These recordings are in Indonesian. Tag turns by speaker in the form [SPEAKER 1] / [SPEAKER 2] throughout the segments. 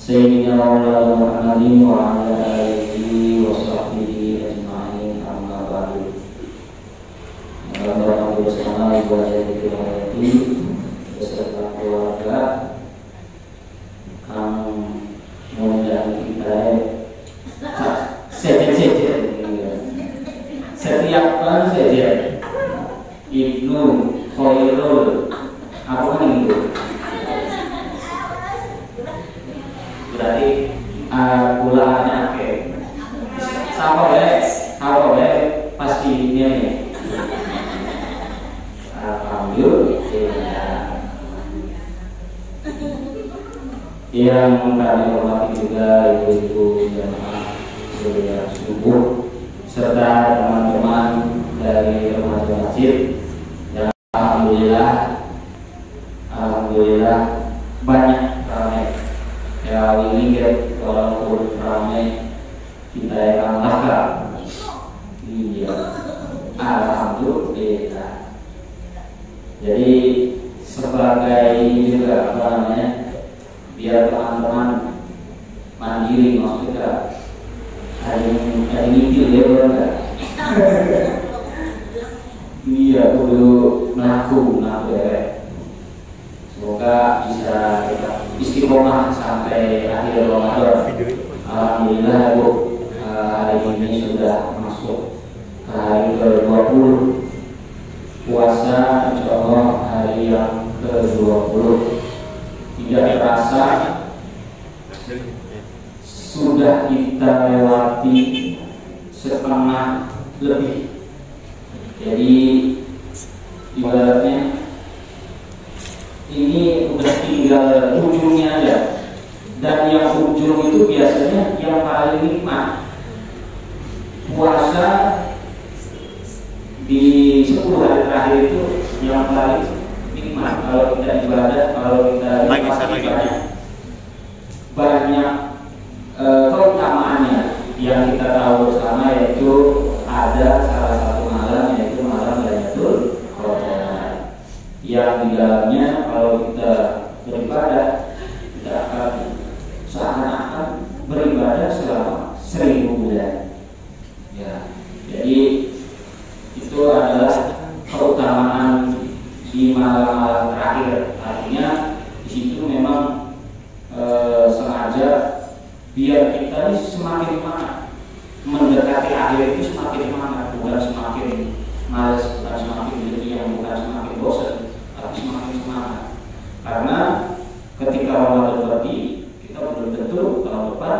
[SPEAKER 1] Sayyidina Maulana Muhammadin wa ala alihi wa sahbihi ajma'in, amma ba'du. Alhamdulillah bersama ibu ayah di beserta keluarga kang mengundang kita setiap kan saja Ibnu Khairul apa kan itu berarti gulaannya oke apa boleh pasti ini alhamdulillah. Yang kami hormati juga ibu-ibu jamaah kuliah subuh serta teman-teman dari remaja masjid yang alhamdulillah banyak ramai ya ini walaupun ramai kita yang langka iya alhamdulillah. Jadi sebagai ini juga apa namanya biar teman-teman mandiri maksudnya hari ini dia enggak iya kudu melaku ya. Semoga bisa kita istiqomah sampai akhir Ramadan. Alhamdulillah Bu, hari ini sudah masuk hari ke-20 puasa, insya Allah hari yang ke-20. Tidak terasa sudah kita lewati setengah lebih. Jadi ibaratnya ini udah tinggal ujungnya aja. Dan yang ujung itu biasanya yang paling nikmat. Puasa di 10 hari terakhir itu yang paling nikmat. Kalau kita ibadah, kalau kita banyak keutamaannya yang kita tahu bersama, yaitu ada salah satu malam yaitu malam Lailatul Qadar yang di dalamnya kalau kita beribadah kita akan seakan-akan beribadah selama 1000 bulan ya. Jadi itu adalah keutamaan di malam-malam terakhir. Artinya di situ memang sengaja biar kita ini semakin semangat mendekati akhir itu, semakin semangat, bukan semakin malas, bukan semakin berdiam, bukan semakin bosan, tapi semakin semangat. Karena ketika Ramadan pergi, kita betul-betul tahun depan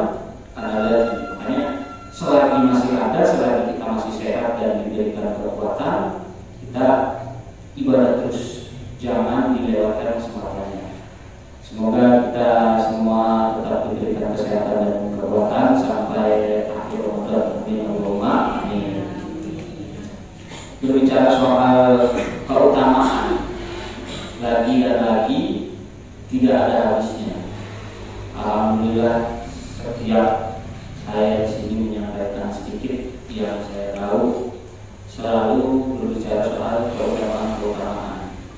[SPEAKER 1] ada lagi. Makanya selagi masih ada, selagi kita masih sehat dan diberikan kekuatan, kita ibadah terus, jangan dilewatkan kesempatannya. Semoga kita semua tetap diberikan kesehatan dan kekuatan sampai akhir Ramadan. Amin. Berbicara soal keutamaan lagi dan lagi tidak ada habisnya. Alhamdulillah setiap saya di sini menyampaikan sedikit yang saya tahu, selalu berbicara soal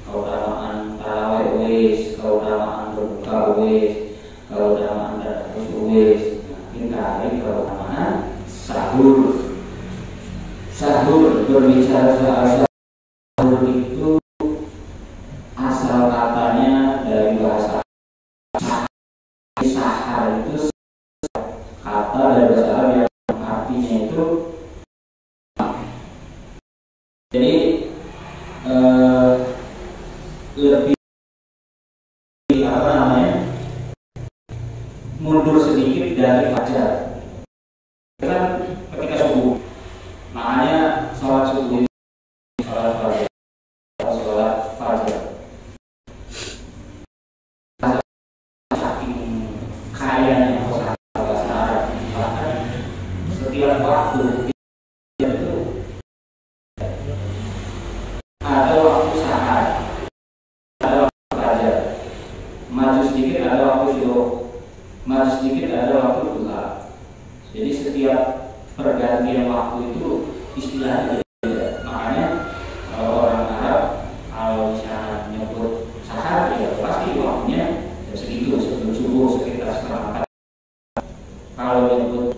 [SPEAKER 1] keutamaan tarawih wis, keutamaan berbuka wis, keutamaan tadarus wis, ini keutamaan sahur. Berbicara soal sahur itu asal katanya dari bahasa sahar, itu kata dari bahasa Arab yang artinya itu jadi lebih apa namanya mundur sedikit dari fajar kan ketika subuh, makanya sholat subuh ini sholat fajar saking kayanya bahasa Arab, bahkan setiap waktu itu ada waktu sahar, ada waktu fajar, maju sedikit ada waktu syuruk, maju sedikit ada waktu duha. Jadi setiap pergantian waktu itu istilahnya beda. Makanya kalau orang Arab kalau misalnya nyebut sahar ya pasti waktunya segitu sebelum subuh sekitar setengah 4. kalau nyebut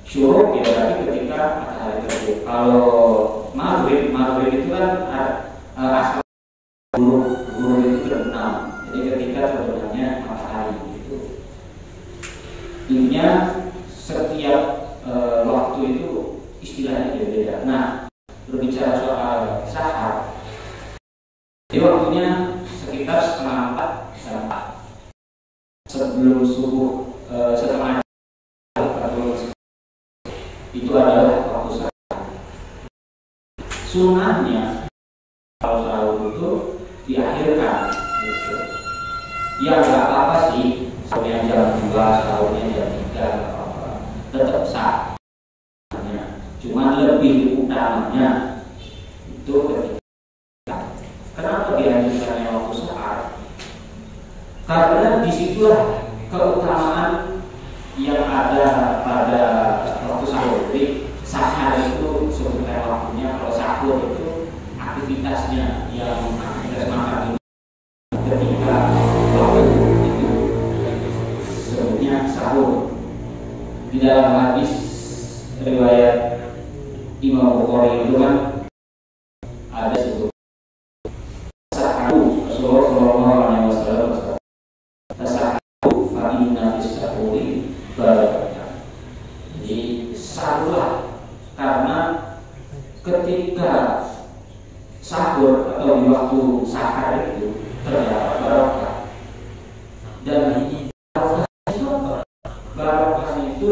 [SPEAKER 1] syuruk ya berarti ketika matahari terbit. Kalau maghrib itu kan asal guru itu terbenam. Jadi ketika terbenamnya matahari itu. Intinya setiap waktu itu istilahnya berbeda. Nah, berbicara soal sahar, jadi waktunya sekitar 3:30 sampai 4 sebelum subuh, setengah itu adalah waktu sahur. Sunahnya kalau sahur itu diakhirkan gitu. Ya nggak apa-apa sih, sahurnya jam 2, sahurnya jam 3, nggak apa-apa, tetap sah. Cuman lebih utamanya itu ketika, kenapa dianjurkannya waktu sahur? Karena disitulah keutamaan yang ada pada waktu sahur. Jadi sahur itu sebenarnya waktunya, kalau sahur itu aktivitasnya yang aktivitas makan ketika waktu itu sebutnya sahur. Di dalam hadis riwayat Imam Bukhari itu kan ada sebut sahur. Rasulullah Shallallahu Alaihi Wasallam sahur fa inna fis sahuri barakah. Jadi sahurlah, karena ketika sahur atau di waktu sahur itu terdapat barokah. Dan barokahnya itu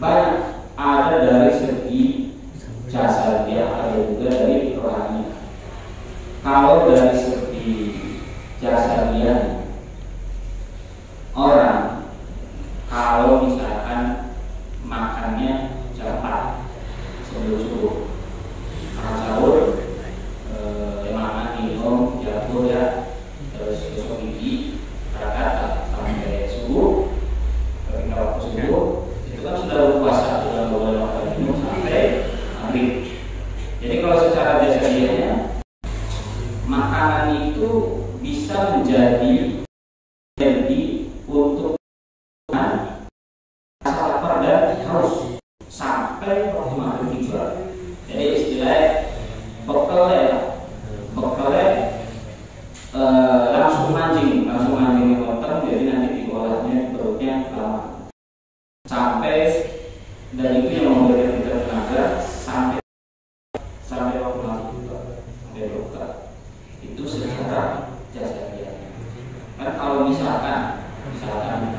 [SPEAKER 1] banyak, ada dari segi jasa dia, ada juga dari rohani. Kalau dari segi jasa dia, orang kalau misalkan makannya jam 4 sebelum subuh, makan sahur, makan minum jatuh ya, terus gosok gigi, berangkat sampai subuh. Ketika waktu subuh itu kan sudah berpuasa, sudah boleh makan minum sampai maghrib. Jadi kalau secara jasadianya, makanan itu bisa menjadi energi untuk rasa lapar dan haus sampai waktu maghrib juga. Jadi istilahnya bekelnya langsung mancing potong, jadi nanti diolahnya perutnya lama sampai, dan itu yang memberikan kita tenaga sampai waktu maghrib juga, sampai buka. Itu secara jasadianya. Kan kalau misalkan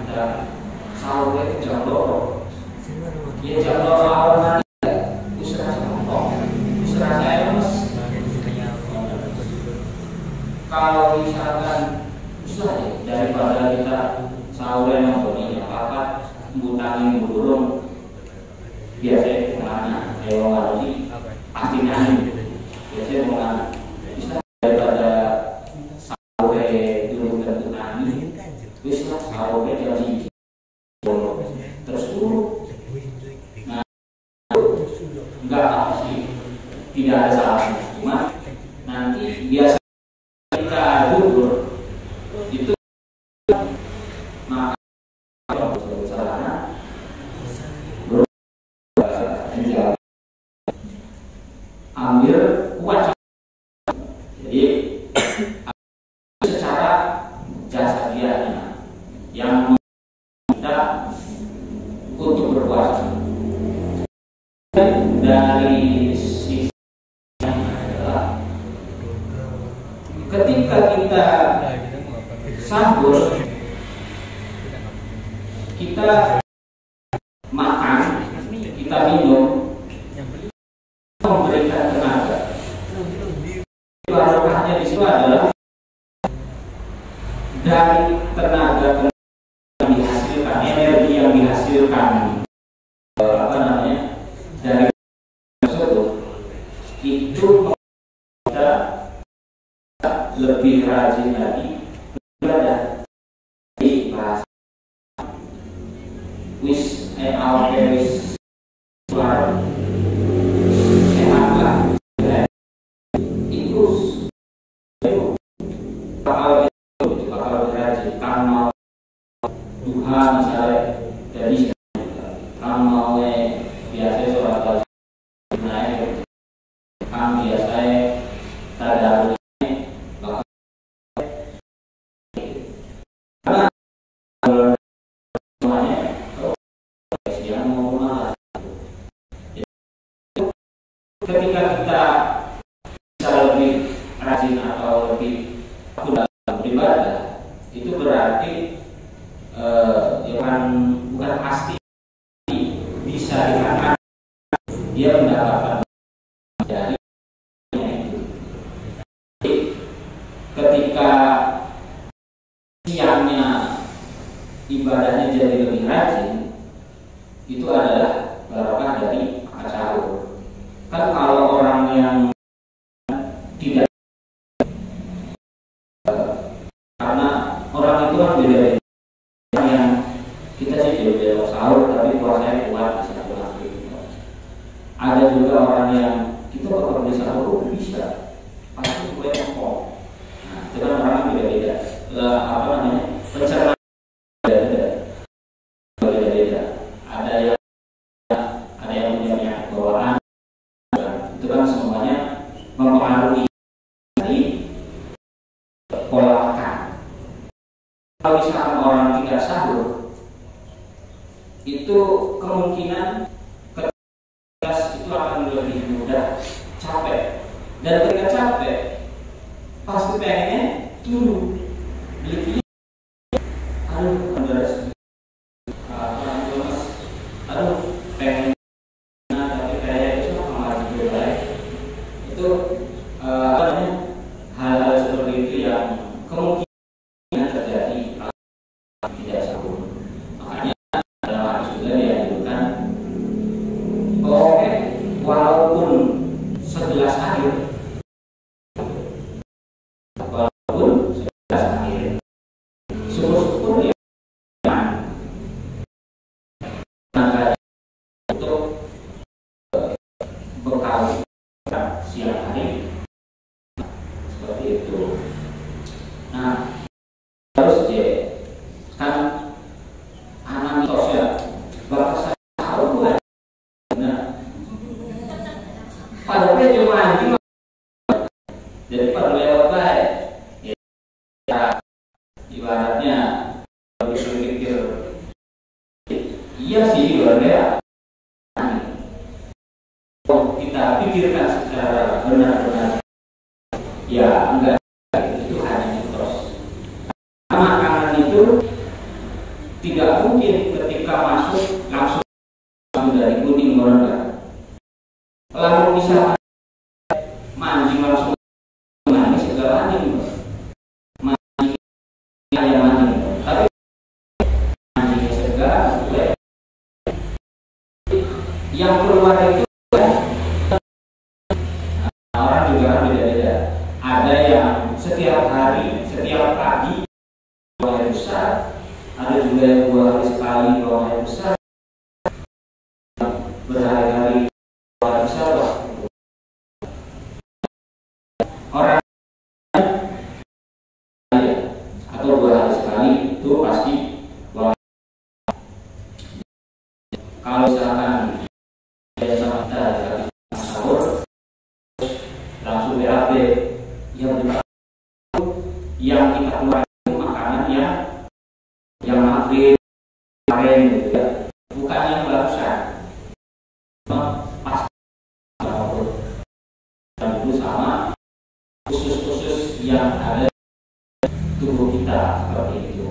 [SPEAKER 1] kita sahurnya itu jam 2, ya jam 2 awal nanti usra saya lemes. Kalau misalkan usah ya, daripada kita sahurnya nonton apa ngutangin burung, biasanya kemana kalau lagi pasti nyanyi, biasanya kemana bisa, daripada sahurnya dulu tentu nyanyi, bisa sahurnya jam 1 terus dulu. Nah, enggak apa sih, tidak ada salahnya, cuma nanti biasa kita dulu itu maka sarana ambil kuat. Jadi secara jasadianya yang kita untuk berpuasa. Dari sisi adalah ketika kita sahur, kita makan, kita minum, memberikan tenaga. Barokahnya di situ adalah dari tenaga yang dihasilkan, energi yang dihasilkan, dari tersebut, itu kita lebih rajin lagi beribadah. Di bahasa wis suara sehatlah itu bakal berhasil. Karena Tuhan misalnya, jadi kang mau biasa sholat naik kang biasa tadarus karena semuanya siang mau malam. Ketika kita bisa lebih rajin atau lebih dalam beribadah, itu berarti bukan pasti bisa dikatakan dia mendapatkan dari itu. Ketika siangnya ibadahnya jadi lebih rajin, itu adalah barokah dari makan sahur. Kan kalau orang yang tidak, karena orang itu kan beda-beda. Yang kita sih beda sahur tapi puasanya kuat bisa pulang gitu. Ada juga orang yang kita kalau bisa sahur bisa pasti gue kok. Nah, itu kan orang beda-beda. Apa namanya, pencernaan beda-beda. Ada yang punya penyakit bawaan. Itu kan semuanya mempengaruhi dari pola makan. Kalau misalkan orang tidak sahur, itu kemungkinan ketika itu akan lebih mudah capek. Dan ketika capek, pasti pengennya turun. Beli aduh beres, aduh pengen tapi kayak itu malah juga baik. Itu hal-hal seperti itu yang kemungkinan terjadi tidak sahur. Makanya dalam hadis juga dianjurkan walaupun segelas air, syukur-syukur ya untuk bekal siang hari seperti itu. Nah, terus kan anak mitos ya, bapak saya tahu gue. Nah, padahal cuma anjing. Jadi pada lewat baik, ya ibaratnya berpikir, iya sih ibaratnya. Kita pikirkan secara benar-benar, ya enggak, itu hanya mitos. Makanan itu tidak mungkin ketika masuk langsung dari kuning merah. Lalu bisa mancing langsung manis segala mancing ayam mancing, tapi mancing segala yang keluar itu orang juga beda-beda. Ada yang setiap hari, setiap pagi buang air besar, ada juga yang 2 hari sekali buang air besar, berhari-hari buang air besar. Orang atau 2 hari sekali itu pasti buang air. Kalau misalkan sama kita sahur langsung BAB yang kita keluar itu makanan yang maghrib kemarin gitu ya, bukan yang barusan. Pas itu sama khusus yang ada tubuh kita seperti itu.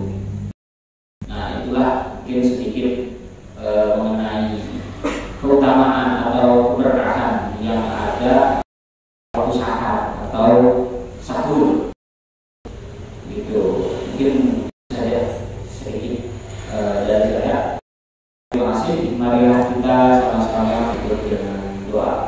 [SPEAKER 1] Nah, itulah mungkin sedikit mengenai keutamaan atau keberkahan yang ada waktu sahur atau sahur gitu. Mungkin saja sedikit dari saya. Terima kasih. Mari kita sama-sama ikut dengan doa.